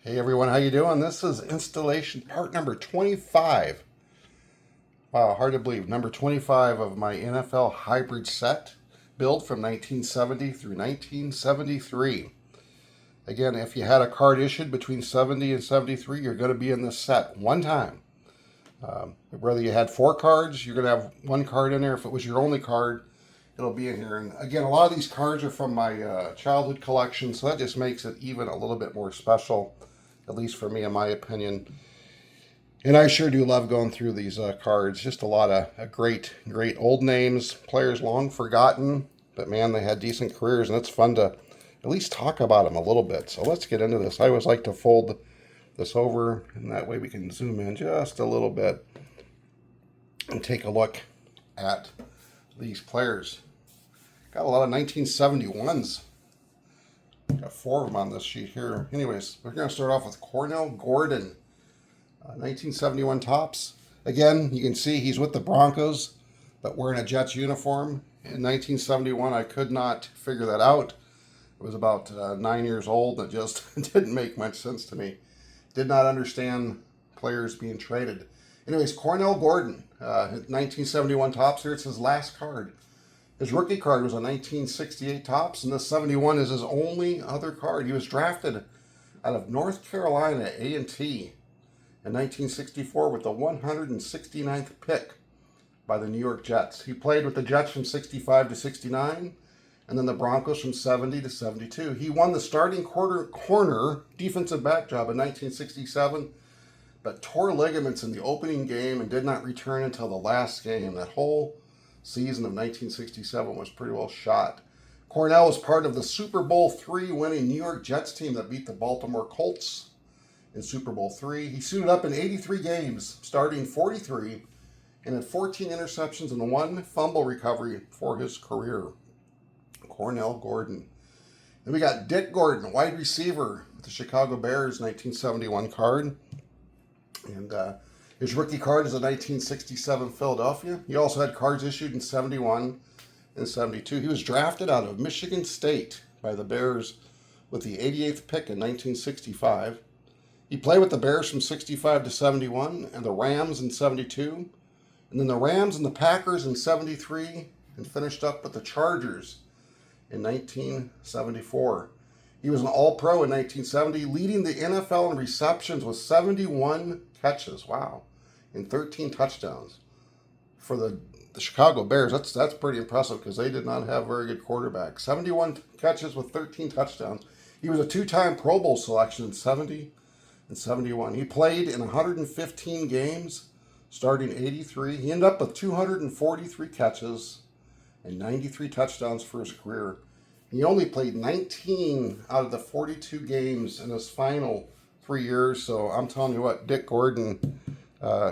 Hey everyone, how you doing? This is installation part number 25. Wow, hard to believe. Number 25 of my NFL hybrid set build from 1970 through 1973. Again, if you had a card issued between 70 and 73, you're going to be in this set one time. Whether you had four cards, you're going to have one card in there. If it was your only card, it'll be in here. And again, a lot of these cards are from my childhood collection, so that just makes it even a little bit more special, at least for me, in my opinion. And I sure do love going through these cards. Just a lot of great old names, players long forgotten, but man, they had decent careers, and it's fun to at least talk about them a little bit. So let's get into this. I always like to fold this over, and that way we can zoom in just a little bit and take a look at these players. Got a lot of 1971s. Got four of them on this sheet here. Anyways, we're going to start off with Cornell Gordon. 1971 tops. Again, you can see he's with the Broncos, but wearing a Jets uniform. In 1971, I could not figure that out. I was about 9 years old. It just didn't make much sense to me. Did not understand players being traded. Anyways, Cornell Gordon, 1971 tops. Here it's his last card. His rookie card was a 1968 tops, and this 71 is his only other card. He was drafted out of North Carolina A&T in 1964 with the 169th pick by the New York Jets. He played with the Jets from 65 to 69, and then the Broncos from 70 to 72. He won the starting corner defensive back job in 1967, but tore ligaments in the opening game and did not return until the last game. That whole season of 1967 was pretty well shot. Cornell was part of the Super Bowl III winning New York Jets team that beat the Baltimore Colts in Super Bowl III. He suited up in 83 games, starting 43, and had 14 interceptions and one fumble recovery for his career. Cornell Gordon. Then we got Dick Gordon, wide receiver with the Chicago Bears, 1971 card. And his rookie card is a 1967 Philadelphia. He also had cards issued in 71 and 72. He was drafted out of Michigan State by the Bears with the 88th pick in 1965. He played with the Bears from 65 to 71 and the Rams in 72. And then the Rams and the Packers in 73 and finished up with the Chargers in 1974. He was an All-Pro in 1970, leading the NFL in receptions with 71 catches. Wow. And 13 touchdowns. For the Chicago Bears, that's pretty impressive because they did not have very good quarterbacks. 71 catches with 13 touchdowns. He was a two-time Pro Bowl selection in 70 and 71. He played in 115 games, starting 83. He ended up with 243 catches and 93 touchdowns for his career. He only played 19 out of the 42 games in his final 3 years. So I'm telling you what, Dick Gordon,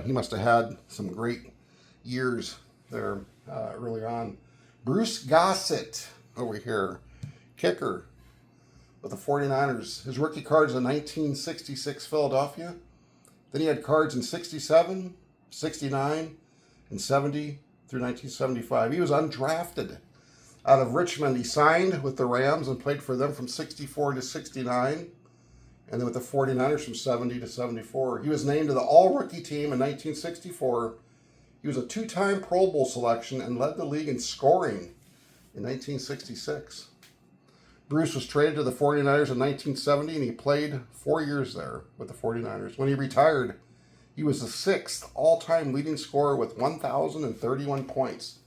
he must have had some great years there early on. Bruce Gossett over here, kicker with the 49ers. His rookie card is a 1966 Philadelphia. Then he had cards in 67, 69, and 70 through 1975. He was undrafted out of Richmond. He signed with the Rams and played for them from 64 to 69. And then with the 49ers from 70 to 74. He was named to the All-Rookie team in 1964. He was a two-time Pro Bowl selection and led the league in scoring in 1966. Bruce was traded to the 49ers in 1970, and he played 4 years there with the 49ers. When he retired, he was the sixth all-time leading scorer with 1,031 points.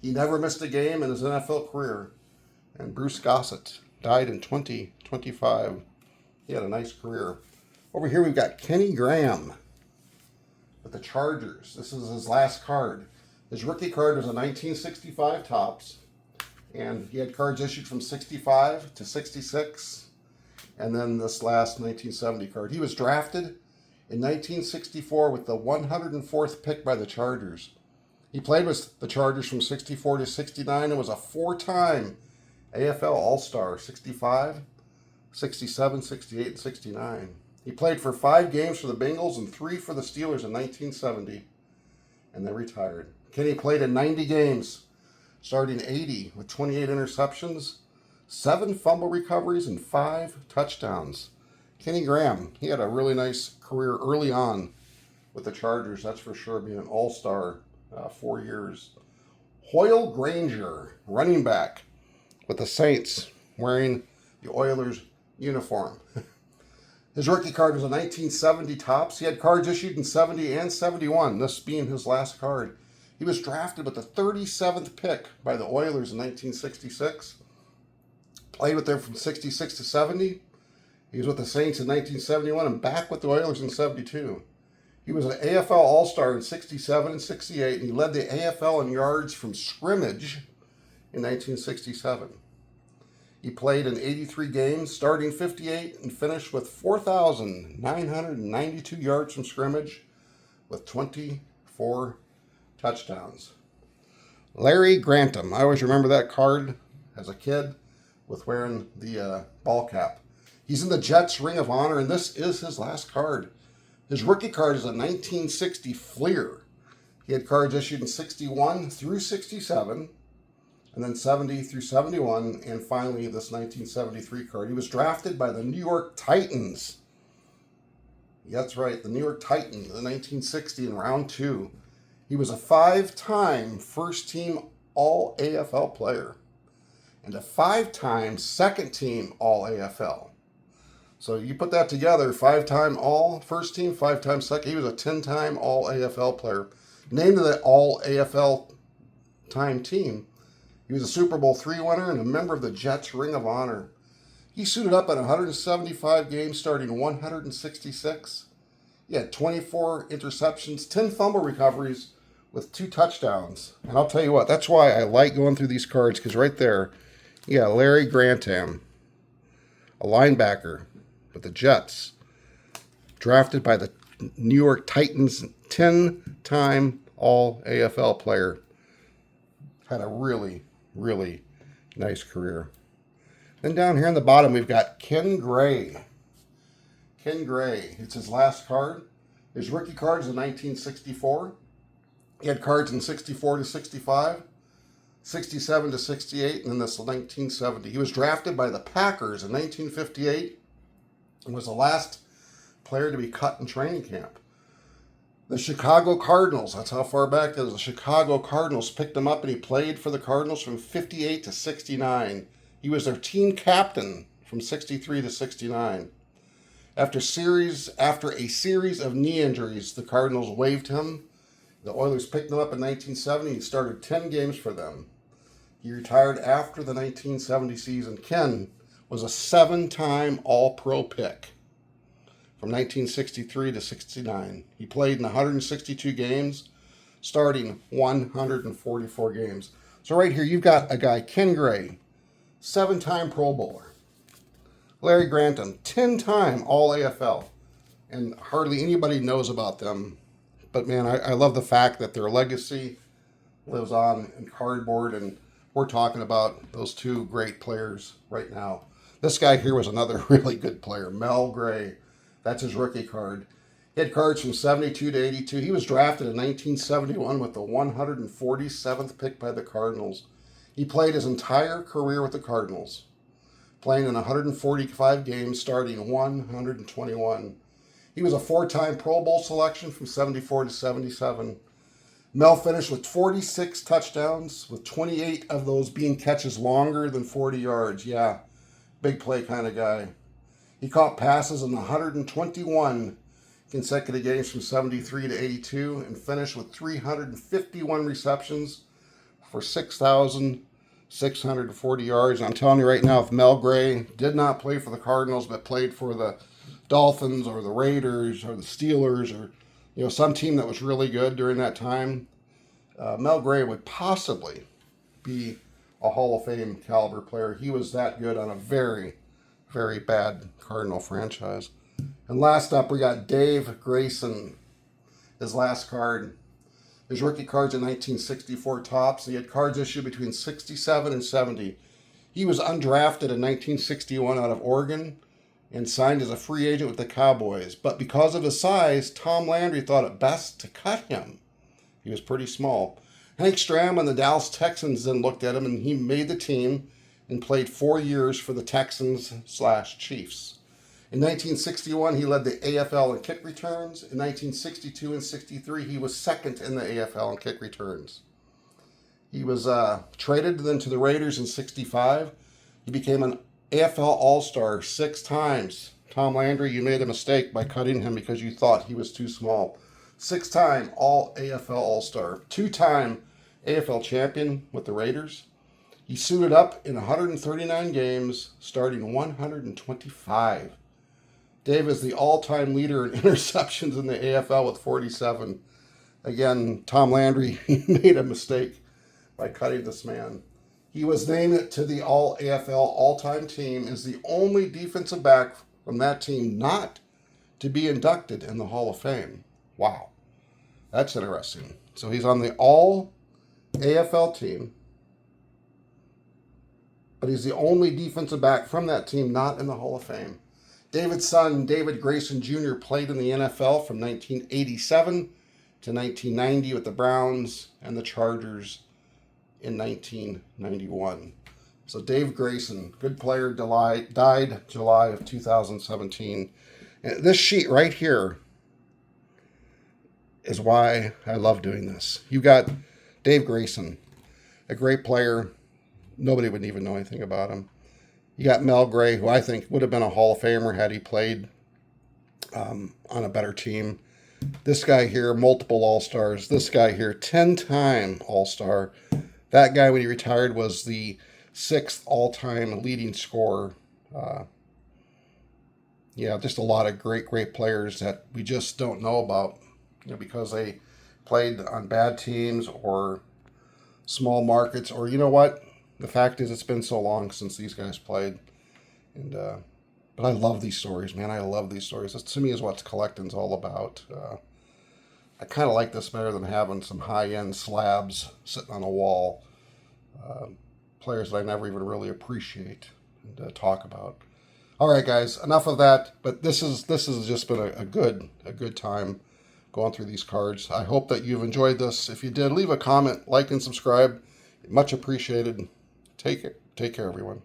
He never missed a game in his NFL career. And Bruce Gossett died in 2025. He had a nice career. Over here we've got Kenny Graham with the Chargers. This is his last card. His rookie card was a 1965 tops, and he had cards issued from 65 to 66, and then this last 1970 card. He was drafted in 1964 with the 104th pick by the Chargers. He played with the Chargers from 64 to 69 and was a four-time AFL All-Star, 65, 67, 68, and 69. He played for 5 games for the Bengals and 3 for the Steelers in 1970, and then retired. Kenny played in 90 games, starting 80 with 28 interceptions, 7 fumble recoveries, and 5 touchdowns. Kenny Graham, he had a really nice career early on with the Chargers, that's for sure, being an all-star 4 years. Hoyle Granger, running back with the Saints, wearing the Oilers uniform. His rookie card was a 1970 Topps. He had cards issued in 70 and 71, this being his last card. He was drafted with the 37th pick by the Oilers in 1966. Played with them from 66 to 70. He was with the Saints in 1971 and back with the Oilers in 72. He was an AFL All-Star in 67 and 68, and he led the AFL in yards from scrimmage in 1967. He played in 83 games, starting 58, and finished with 4,992 yards from scrimmage with 24 touchdowns. Larry Grantham. I always remember that card as a kid with wearing the ball cap. He's in the Jets Ring of Honor, and this is his last card. His rookie card is a 1960 Fleer. He had cards issued in 61 through 67, and then 70 through 71, and finally this 1973 card. He was drafted by the New York Titans. That's right, the New York Titans in 1960 in round 2. He was a 5-time first-team All-AFL player and a 5-time second-team All-AFL. So you put that together, 5-time All first team, 5-time second. He was a 10-time All-AFL player. Named to that All-AFL time team. He was a Super Bowl III winner and a member of the Jets Ring of Honor. He suited up in 175 games, starting 166. He had 24 interceptions, 10 fumble recoveries with 2 touchdowns. And I'll tell you what, that's why I like going through these cards, because right there, you got Larry Grantham, a linebacker with the Jets, drafted by the New York Titans, 10-time All-AFL player. Had a really, really nice career. Then down here on the bottom, we've got Ken Gray. Ken Gray, it's his last card. His rookie card is in 1964. He had cards in 64 to 65, 67 to 68, and then this 1970. He was drafted by the Packers in 1958 and was the last player to be cut in training camp. The Chicago Cardinals, that's how far back that is. The Chicago Cardinals picked him up, and he played for the Cardinals from 58 to 69. He was their team captain from 63 to 69. After a series of knee injuries, the Cardinals waived him. The Oilers picked him up in 1970. He started 10 games for them. He retired after the 1970 season. Ken was a 7-time All-Pro pick from 1963 to 69. He played in 162 games, starting 144 games. So right here, you've got a guy, Ken Gray, 7-time Pro Bowler. Larry Grantham, 10-time All-AFL. And hardly anybody knows about them. But man, I love the fact that their legacy lives on in cardboard, and we're talking about those 2 great players right now. This guy here was another really good player, Mel Gray. That's his rookie card. He had cards from 72 to 82. He was drafted in 1971 with the 147th pick by the Cardinals. He played his entire career with the Cardinals, playing in 145 games, starting 121. He was a 4-time Pro Bowl selection from 74 to 77. Mel finished with 46 touchdowns, with 28 of those being catches longer than 40 yards. Yeah, big play kind of guy. He caught passes in 121 consecutive games from 73 to 82 and finished with 351 receptions for 6,640 yards. And I'm telling you right now, if Mel Gray did not play for the Cardinals but played for the Dolphins or the Raiders or the Steelers or some team that was really good during that time, Mel Gray would possibly be a Hall of Fame caliber player. He was that good on a very, very bad Cardinal franchise. And last up, we got Dave Grayson, his last card. His rookie cards in 1964 Topps. He had cards issued between 67 and 70. He was undrafted in 1961 out of Oregon and signed as a free agent with the Cowboys. But because of his size, Tom Landry thought it best to cut him. He was pretty small. Hank Stram and the Dallas Texans then looked at him, and he made the team and played 4 years for the Texans/Chiefs. In 1961, he led the AFL in kick returns. In 1962 and 63, he was second in the AFL in kick returns. He was traded then to the Raiders in 65. He became an AFL All-Star 6 times. Tom Landry, you made a mistake by cutting him because you thought he was too small. 6-time All-AFL All-Star. 2-time AFL champion with the Raiders. He suited up in 139 games, starting 125. Dave is the all-time leader in interceptions in the AFL with 47. Again, Tom Landry made a mistake by cutting this man. He was named to the All-AFL all-time team as the only defensive back from that team not to be inducted in the Hall of Fame. Wow, that's interesting. So he's on the All-AFL team, but he's the only defensive back from that team not in the Hall of Fame. David's son, David Grayson Jr., played in the NFL from 1987 to 1990 with the Browns and the Chargers in 1991. So Dave Grayson, good player, died July of 2017. And this sheet right here is why I love doing this. You got Dave Grayson, a great player. Nobody would even know anything about him. You got Mel Gray, who I think would have been a Hall of Famer had he played on a better team. This guy here, multiple All-Stars. This guy here, 10-time All-Star. That guy, when he retired, was the 6th all-time leading scorer. Just a lot of great players that we just don't know about, because they played on bad teams or small markets, or you know what? The fact is, it's been so long since these guys played, but I love these stories, man. I love these stories. This, to me, is what collecting's all about. I kind of like this better than having some high-end slabs sitting on a wall. Players that I never even really appreciate and talk about. All right, guys, enough of that. But this has just been a good time going through these cards. I hope that you've enjoyed this. If you did, leave a comment, like, and subscribe. Much appreciated. Take care, everyone.